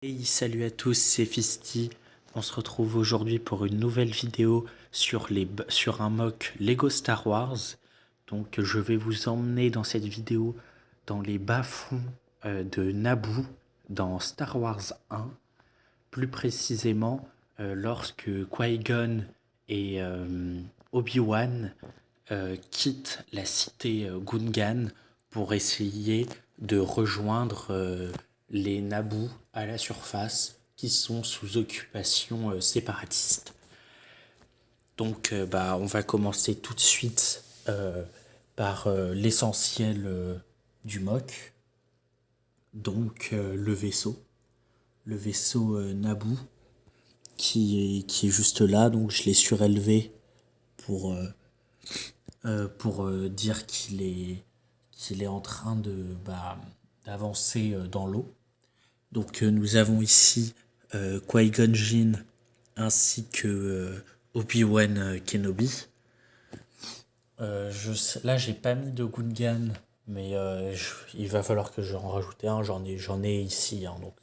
Hey, salut à tous, c'est Fisty. On se retrouve aujourd'hui pour une nouvelle vidéo sur un mock Lego Star Wars. Donc je vais vous emmener dans cette vidéo dans les bas-fonds de Naboo dans Star Wars 1. Plus précisément lorsque Qui-Gon et Obi-Wan quittent la cité Gungan pour essayer de rejoindre les Naboo à la surface qui sont sous occupation séparatiste. Donc on va commencer tout de suite par l'essentiel du mock, donc le vaisseau Naboo qui est juste là, donc je l'ai surélevé pour, dire qu'il est en train d'avancer dans l'eau. Donc nous avons ici Qui-Gon Jinn ainsi que Obi-Wan Kenobi. Là j'ai pas mis de Gungan, mais il va falloir que j'en rajoute un. J'en ai ici, hein, donc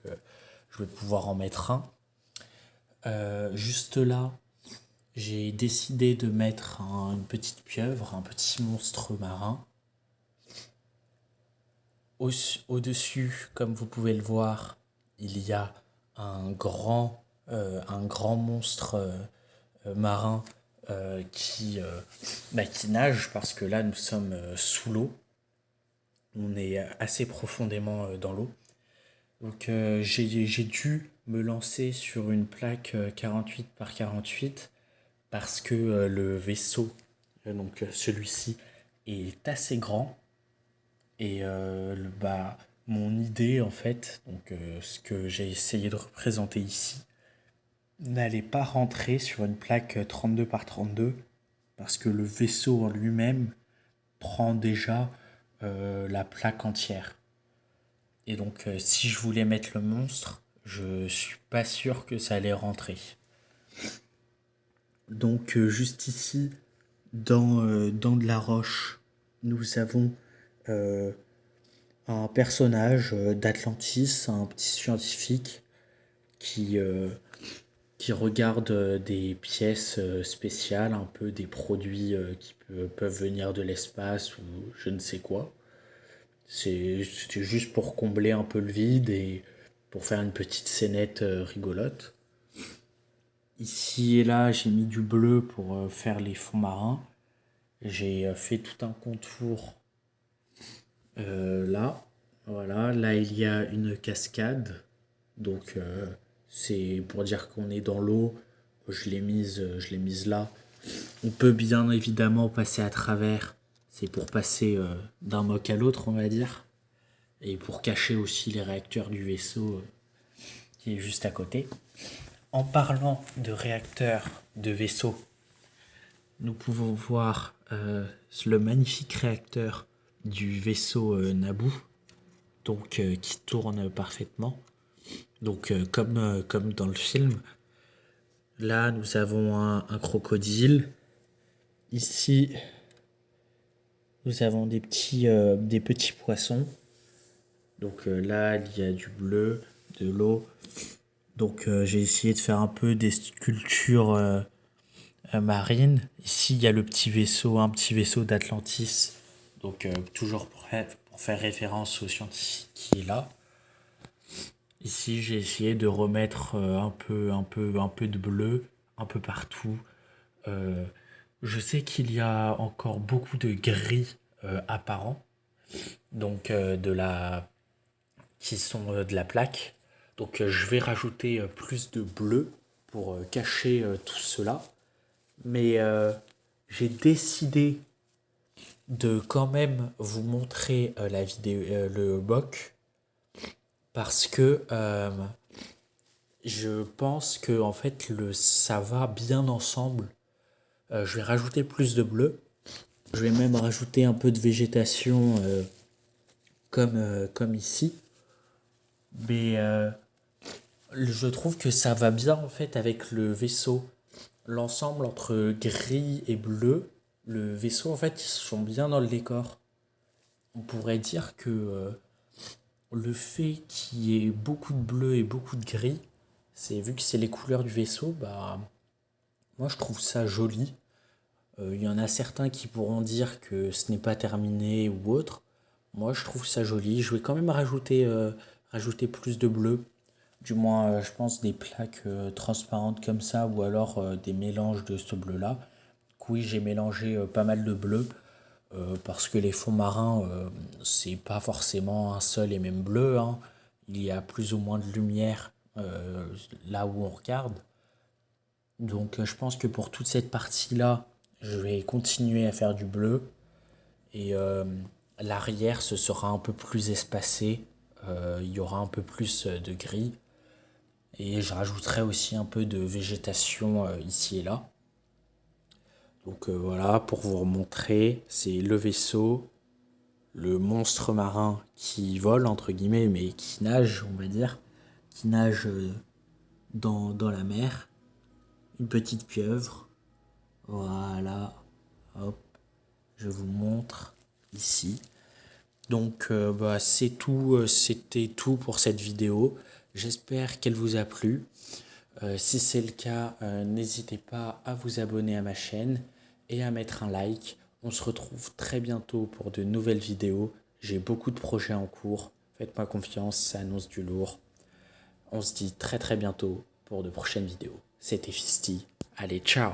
je vais pouvoir en mettre un. Juste là, j'ai décidé de mettre une petite pieuvre, un petit monstre marin. Au-dessus, comme vous pouvez le voir, il y a un grand monstre marin qui nage parce que là nous sommes sous l'eau. On est assez profondément dans l'eau. Donc j'ai dû me lancer sur une plaque 48 par 48 parce que le vaisseau, donc celui-ci, est assez grand. Et mon idée, en fait, donc ce que j'ai essayé de représenter ici, n'allait pas rentrer sur une plaque 32 par 32 parce que le vaisseau en lui-même prend déjà la plaque entière. Et donc, si je voulais mettre le monstre, je suis pas sûr que ça allait rentrer. Donc, juste ici, dans de la roche, nous avons un personnage d'Atlantis, un petit scientifique qui regarde des pièces spéciales, un peu des produits qui peuvent venir de l'espace ou je ne sais quoi. C'était juste pour combler un peu le vide et pour faire une petite scénette rigolote. Ici et là, j'ai mis du bleu pour faire les fonds marins. J'ai fait tout un contour là. Voilà, là il y a une cascade. Donc c'est pour dire qu'on est dans l'eau. Je l'ai mise là. On peut bien évidemment passer à travers. C'est pour passer d'un mock à l'autre, on va dire. Et pour cacher aussi les réacteurs du vaisseau qui est juste à côté. En parlant de réacteurs de vaisseau, nous pouvons voir le magnifique réacteur du vaisseau Naboo, donc qui tourne parfaitement. Donc comme dans le film. Là, nous avons un crocodile. Ici, nous avons des petits poissons. Donc là, il y a du bleu, de l'eau. Donc j'ai essayé de faire un peu des sculptures marines. Ici, il y a un petit vaisseau d'Atlantis. Donc toujours pour faire référence au scientifique qui est là. Ici, j'ai essayé de remettre un peu de bleu un peu partout. Je sais qu'il y a encore beaucoup de gris apparents, donc qui sont de la plaque. Donc je vais rajouter plus de bleu pour cacher tout cela. Mais j'ai décidé de quand même vous montrer la vidéo, le mock, parce que je pense que en fait ça va bien ensemble. Je vais rajouter plus de bleu. Je vais même rajouter un peu de végétation comme ici. Mais je trouve que ça va bien en fait avec le vaisseau. L'ensemble entre gris et bleu, le vaisseau en fait ils sont bien dans le décor. On pourrait dire que le fait qu'il y ait beaucoup de bleu et beaucoup de gris, c'est vu que c'est les couleurs du vaisseau, bah moi je trouve ça joli. Il y en a certains qui pourront dire que ce n'est pas terminé ou autre. Moi je trouve ça joli. Je vais quand même rajouter plus de bleu. Du moins, je pense des plaques transparentes comme ça ou alors des mélanges de ce bleu-là. Donc oui, j'ai mélangé pas mal de bleu parce que les fonds marins, c'est pas forcément un seul et même bleu, hein. Il y a plus ou moins de lumière là où on regarde. Donc je pense que pour toute cette partie-là, je vais continuer à faire du bleu. Et l'arrière, ce sera un peu plus espacé. Il y aura un peu plus de gris. Et je rajouterai aussi un peu de végétation ici et là. Donc voilà, pour vous remontrer, c'est le vaisseau, le monstre marin qui vole, entre guillemets, mais qui nage, on va dire, qui nage dans la mer. Une petite pieuvre. Voilà, hop, je vous montre ici. Donc bah, c'est tout, c'était tout pour cette vidéo. J'espère qu'elle vous a plu. Si c'est le cas, n'hésitez pas à vous abonner à ma chaîne et à mettre un like. On se retrouve très bientôt pour de nouvelles vidéos. J'ai beaucoup de projets en cours. Faites-moi confiance, ça annonce du lourd. On se dit très très bientôt pour de prochaines vidéos. C'était Fisty. Allez, ciao!